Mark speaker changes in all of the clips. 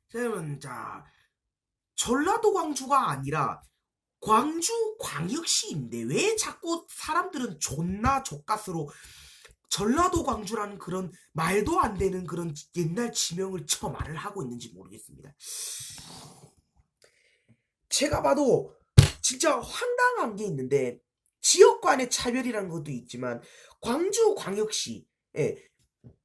Speaker 1: 저는 전라도 광주가 아니라 광주 광역시인데 왜 자꾸 사람들은 존나 족같으로 전라도 광주라는 그런 말도 안 되는 그런 옛날 지명을 말을 하고 있는지 모르겠습니다. 제가 봐도 진짜 황당한 게 있는데 지역 간의 차별이라는 것도 있지만 광주 광역시,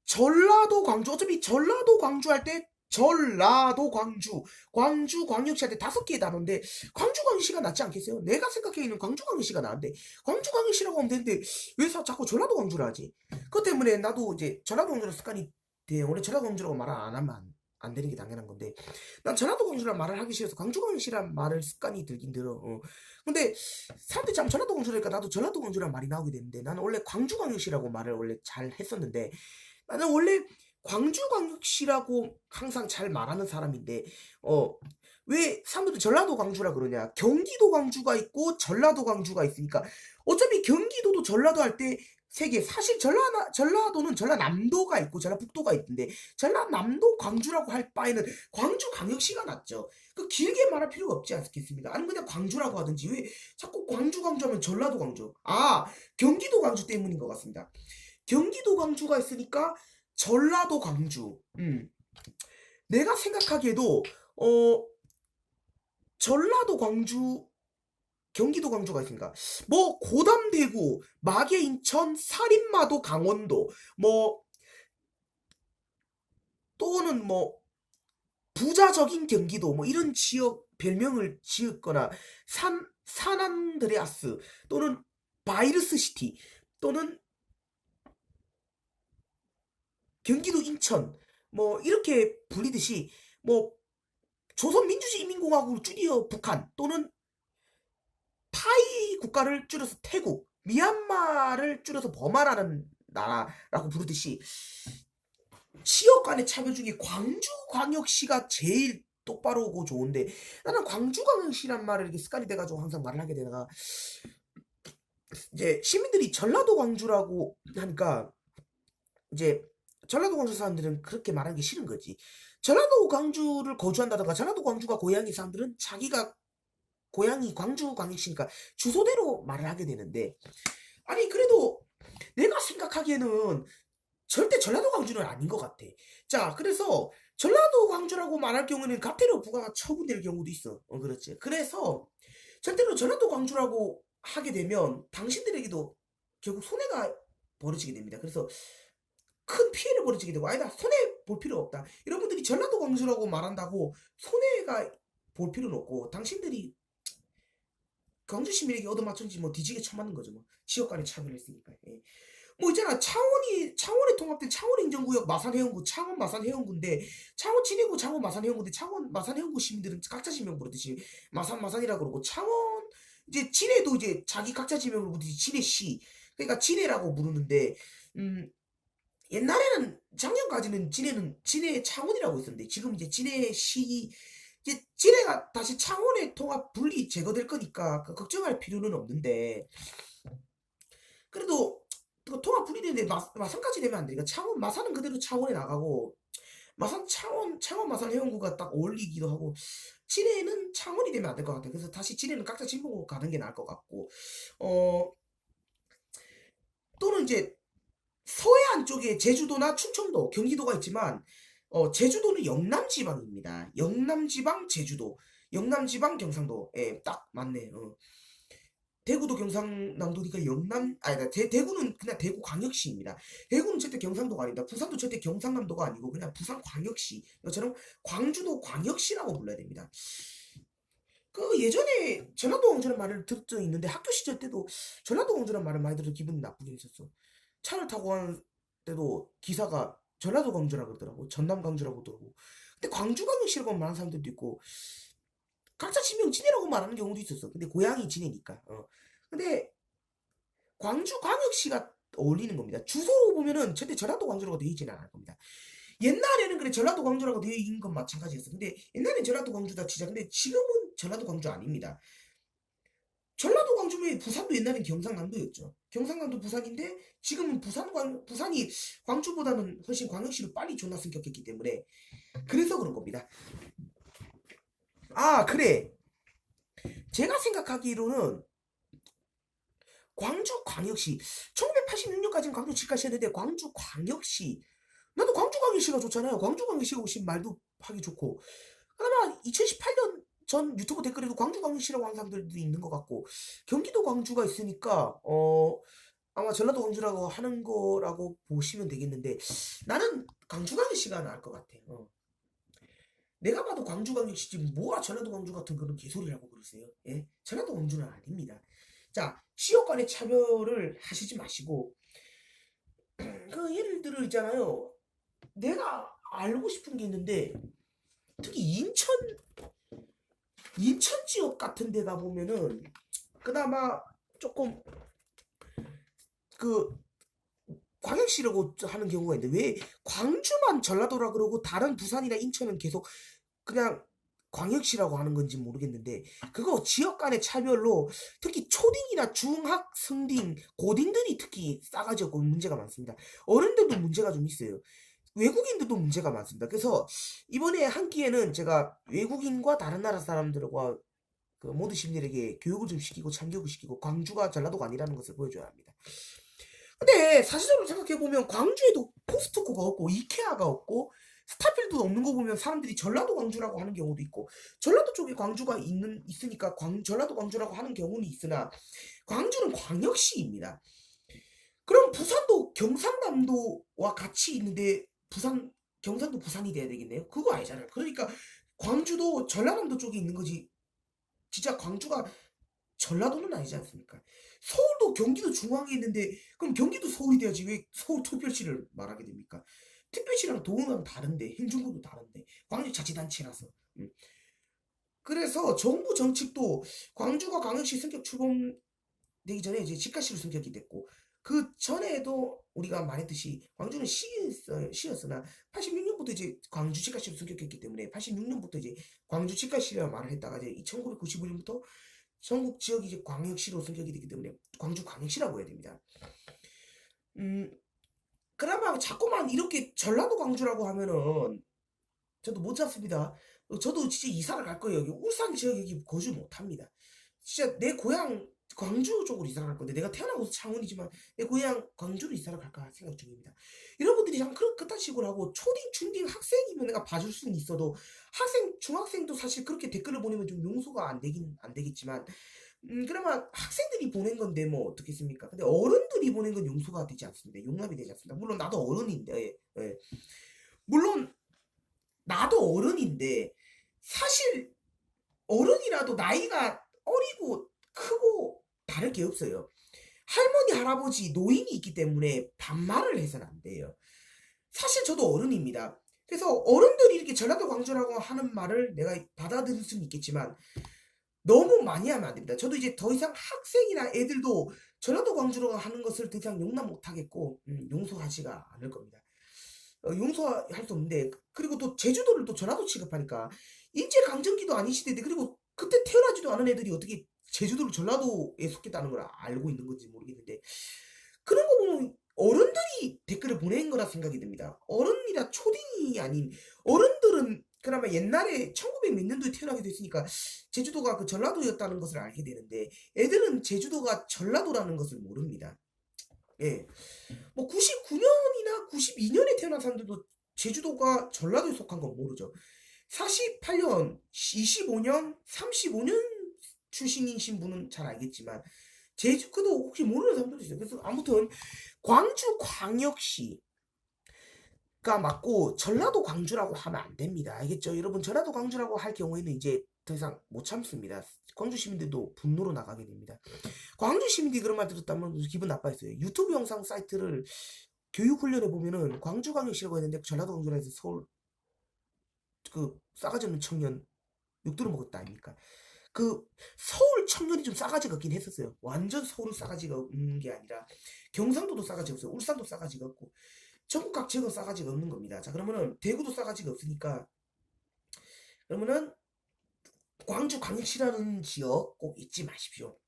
Speaker 1: 전라도 광주, 어차피 전라도 광주 할 때 전라도 광주, 광주 광역시 할 때 5개의 단어인데 광주 광역시가 낫지 않겠어요? 내가 생각해 있는 광주 광역시가 나은데 광주 광역시라고 하면 되는데 왜 자꾸 전라도 광주를 하지? 그것 때문에 나도 이제 전라도 광주라 습관이 돼. 원래 전라도 광주라고 말을 안 하면 안 되는 게 당연한 건데 난 전라도 광주란 말을 하기 싫어서 광주 광역시란 말을 습관이 들긴 들어. 근데 사람들이 참 전라도 광주라니까 나도 전라도 광주란 말이 나오게 되는데 나는 원래 광주 광역시라고 말을 원래 잘 했었는데 나는 원래 광주광역시라고 항상 잘 말하는 사람인데 왜 사람들이 전라도 광주라 그러냐? 경기도 광주가 있고 전라도 광주가 있으니까 어차피 경기도도 전라도 할 때 세 개. 사실 전라도는 전라남도가 있고 전라북도가 있는데 전라남도 광주라고 할 바에는 광주광역시가 낫죠. 그 길게 말할 필요가 없지 않겠습니까? 아니면 그냥 광주라고 하든지 왜 자꾸 광주 광주하면 전라도 광주? 경기도 광주 때문인 것 같습니다. 경기도 광주가 있으니까 전라도 광주. 내가 생각하기에도 전라도 광주, 경기도 광주가 있으니까 뭐 고담 대구, 마계 인천, 살인마도 강원도, 뭐 또는 뭐 부자적인 경기도 뭐 이런 지역 별명을 지었거나 산안드레아스 또는 바이러스 시티 또는 경기도 인천 뭐 이렇게 불리듯이 뭐 조선민주주의인민공화국을 줄여 북한 또는 타이 국가를 줄여서 태국, 미얀마를 줄여서 버마라는 나라라고 부르듯이 지역 간의 차별 중에 광주광역시가 제일 똑바로고 좋은데 나는 광주광역시란 말을 이렇게 습관이 돼가지고 항상 말을 하게 되다가 이제 시민들이 전라도 광주라고 하니까 이제 전라도 광주 사람들은 그렇게 말하는 게 싫은 거지. 전라도 광주를 거주한다든가 전라도 광주가 고향인 사람들은 자기가 고향이 광주 광역시니까 주소대로 말을 하게 되는데 아니 그래도 내가 생각하기에는 절대 전라도 광주는 아닌 것 같아. 자 그래서 전라도 광주라고 말할 경우에는 가태료 부과가 처분될 경우도 있어. 그렇지. 그래서 절대로 전라도 광주라고 하게 되면 당신들에게도 결국 손해가 벌어지게 됩니다. 그래서 큰 피해를 벌어지게 되고 아니다 손해 볼 필요 없다. 여러분들이 전라도 광주라고 말한다고 손해가 볼 필요는 없고 당신들이 광주 시민에게 얻어맞춘지 뭐 뒤지게 쳐맞는 거죠. 뭐 지역 간의 차별을 했으니까. 뭐 있잖아 창원에 통합된 창원행정구역 마산해운구 창원 마산해운구인데 창원 진해구 창원 마산해운구인데 창원 마산해운구 시민들은 각자 지명 부르듯이 마산이라 그러고 창원 이제 진해도 이제 자기 각자 지명으로 부르듯이 진해시 그러니까 진해라고 부르는데 옛날에는 작년까지는 진해 창원이라고 있었는데 지금 이제 진해시 이제 진해가 다시 창원의 통합 분리 제거될 거니까 걱정할 필요는 없는데 그래도 그 통합 분리되는데 마산까지 되면 안 되니까 창원 마산은 그대로 창원에 나가고 마산 창원 마산 해운구가 딱 어울리기도 하고 진해는 창원이 되면 안 될 것 같아. 그래서 다시 진해는 각자 진보로 가는 게 나을 것 같고 또는 이제 서해안 쪽에 제주도나 충청도, 경기도가 있지만 제주도는 영남지방입니다. 영남지방 제주도, 영남지방 경상도. 딱 맞네. 대구도 경상남도니까 대구는 그냥 대구 광역시입니다. 대구는 절대 경상도가 아니다. 부산도 절대 경상남도가 아니고 그냥 부산 광역시. 이것처럼 광주도 광역시라고 불러야 됩니다. 그 예전에 전라도 광주라는 말을 들은 적이 있는데 학교 시절 때도 전라도 광주라는 말을 많이 들어서 기분이 나쁘게 했었어. 차를 타고 가는 때도 기사가 전라도 광주라고 그러더라고. 전남 광주라고 그러더라고. 근데 광주 광역시라고 말하는 사람들도 있고 각자 지명 진해라고 말하는 경우도 있었어. 근데 고향이 진해니까. 근데 광주 광역시가 어울리는 겁니다. 주소로 보면은 절대 전라도 광주라고 되어 있지는 않을 겁니다. 옛날에는 그래 전라도 광주라고 되어 있는 건 마찬가지였어. 근데 옛날엔 전라도 광주다 치자. 근데 지금은 전라도 광주 아닙니다. 전라도 광주면 부산도 옛날엔 경상남도였죠. 경상남도 부산인데 지금은 부산이 광주보다는 훨씬 광역시로 빨리 존나 승격했기 때문에 그래서 그런 겁니다. 아, 그래. 제가 생각하기로는 광주광역시 1986년까지는 광주지까지였는데 광주광역시 나도 광주광역시가 좋잖아요. 광주광역시가 훨씬 말도 하기 좋고 그나마 2018년 전 유튜브 댓글에도 광주광역시라고 한 사람들도 있는 것 같고 경기도 광주가 있으니까 아마 전라도 광주라고 하는 거라고 보시면 되겠는데 나는 광주광역시가 나을 것 같아. 내가 봐도 광주광역시지 뭐가 전라도 광주 같은 그런 개소리라고 그러세요. 예? 전라도 광주는 아닙니다. 자, 지역 간의 차별을 하시지 마시고 그 예를 들어 있잖아요. 내가 알고 싶은 게 있는데 특히 인천 지역 같은 데 가보면은 그나마 조금 그 광역시라고 하는 경우가 있는데 왜 광주만 전라도라 그러고 다른 부산이나 인천은 계속 그냥 광역시라고 하는 건지 모르겠는데 그거 지역 간의 차별로 특히 초딩이나 중학, 성딩, 고딩들이 특히 싸가지 없고 문제가 많습니다. 어른들도 문제가 좀 있어요. 외국인들도 문제가 많습니다. 그래서 이번에 한 기회는 제가 외국인과 다른 나라 사람들과 그 모든 시민들에게 교육을 좀 시키고 참교육을 시키고 광주가 전라도가 아니라는 것을 보여줘야 합니다. 근데 사실적으로 생각해보면 광주에도 포스트코가 없고 이케아가 없고 스타필드도 없는 거 보면 사람들이 전라도 광주라고 하는 경우도 있고 전라도 쪽에 광주가 있으니까 전라도 광주라고 하는 경우는 있으나 광주는 광역시입니다. 그럼 부산도 경상남도와 같이 있는데 경상도 부산이 돼야 되겠네요. 그거 아니잖아요. 그러니까 광주도 전라남도 쪽에 있는 거지 진짜 광주가 전라도는 아니지 않습니까? 서울도 경기도 중앙에 있는데 그럼 경기도 서울이 돼야지 왜 서울 특별시를 말하게 됩니까? 특별시랑 도는 다른데 행정구도 다른데 광주자치단체라서 그래서 정부 정책도 광주가 광역시 성격 출범되기 전에 이제 직가시로 성격이 됐고 그 전에도 우리가 말했듯이 광주는 시였으나 86년부터 이제 광주 직가시로 성격했기 때문에 86년부터 이제 광주 직가시라고 말을 했다가 이제 1995년부터 전국 지역이 이제 광역시로 성격이 되기 때문에 광주 광역시라고 해야 됩니다. 그나마 자꾸만 이렇게 전라도 광주라고 하면은 저도 못 잡습니다. 저도 진짜 이사를 갈 거예요. 여기 울산 지역 여기 거주 못 합니다. 진짜 내 고향 광주 쪽으로 이사를 갈 건데 내가 태어난 곳은 창원이지만 내 고향 광주로 이사를 갈까 생각 중입니다. 여러분들이 참 그딴 식으로 하고 초딩, 중딩 학생이면 내가 봐줄 수는 있어도 중학생도 사실 그렇게 댓글을 보내면 좀 용서가 안 되겠지만 그나마 학생들이 보낸 건데 뭐 어떻겠습니까? 근데 어른들이 보낸 건 용서가 되지 않습니다. 용납이 되지 않습니다. 물론 나도 어른인데 물론 나도 어른인데 사실 어른이라도 나이가 어리고 크고 다를 게 없어요. 할머니, 할아버지, 노인이 있기 때문에 반말을 해서는 안 돼요. 사실 저도 어른입니다. 그래서 어른들이 이렇게 전라도 광주라고 하는 말을 내가 받아들일 수는 있겠지만 너무 많이 하면 안 됩니다. 저도 이제 더 이상 학생이나 애들도 전라도 광주라고 하는 것을 더 이상 용납 못 하겠고 용서하지가 않을 겁니다. 용서할 수 없는데 그리고 또 제주도를 또 전라도 취급하니까 일제강점기도 아닌 시대인데 그리고 그때 태어나지도 않은 애들이 어떻게 제주도를 전라도에 속했다는 걸 알고 있는 건지 모르겠는데 그런 거 보면 어른들이 댓글을 보낸 거라 생각이 듭니다. 어른이라 초딩이 아닌 어른들은 그나마 옛날에 1900 몇 년도에 태어나게 됐으니까 제주도가 그 전라도였다는 것을 알게 되는데 애들은 제주도가 전라도라는 것을 모릅니다. 예. 뭐 99년이나 92년에 태어난 사람들도 제주도가 전라도에 속한 건 모르죠. 48년, 25년, 35년 출신이신 분은 잘 알겠지만 제주도 혹시 모르는 사람들도 있어요. 그래서 아무튼 광주 광역시가 맞고 전라도 광주라고 하면 안 됩니다. 알겠죠? 여러분 전라도 광주라고 할 경우에는 이제 더 이상 못 참습니다. 광주 시민들도 분노로 나가게 됩니다. 광주 시민들이 그런 말 들었다면 기분 나빠했어요. 유튜브 영상 사이트를 교육훈련해 보면은 광주광역시라고 했는데 전라도 광주라 해서 서울 그 싸가지 없는 청년 욕들을 먹었다 아닙니까? 그 서울 청년이 좀 싸가지가 없긴 했었어요. 완전 서울 싸가지가 없는 게 아니라 경상도도 싸가지가 없어요. 울산도 싸가지가 없고 전국 각 지역은 싸가지가 없는 겁니다. 자 그러면은 대구도 싸가지가 없으니까 그러면은 광주 광역시라는 지역 꼭 잊지 마십시오.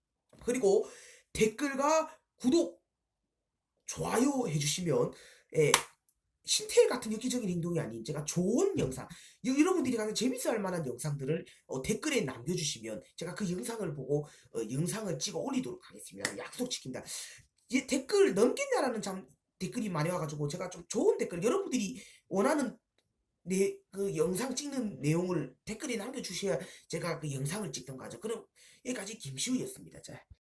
Speaker 1: 그리고 댓글과 구독, 좋아요 해주시면 신태일 같은 엽기적인 행동이 아닌 제가 좋은 영상, 여러분들이 가장 재밌어 할 만한 영상들을 댓글에 남겨주시면 제가 그 영상을 보고 영상을 찍어 올리도록 하겠습니다. 약속 지킵니다. 이 댓글 넘긴다라는 참 댓글이 많이 와가지고 제가 좀 좋은 댓글, 여러분들이 원하는 그 영상 찍는 내용을 댓글에 남겨주셔야 제가 그 영상을 찍던가 하죠. 그럼 여기까지 김시우였습니다. 자.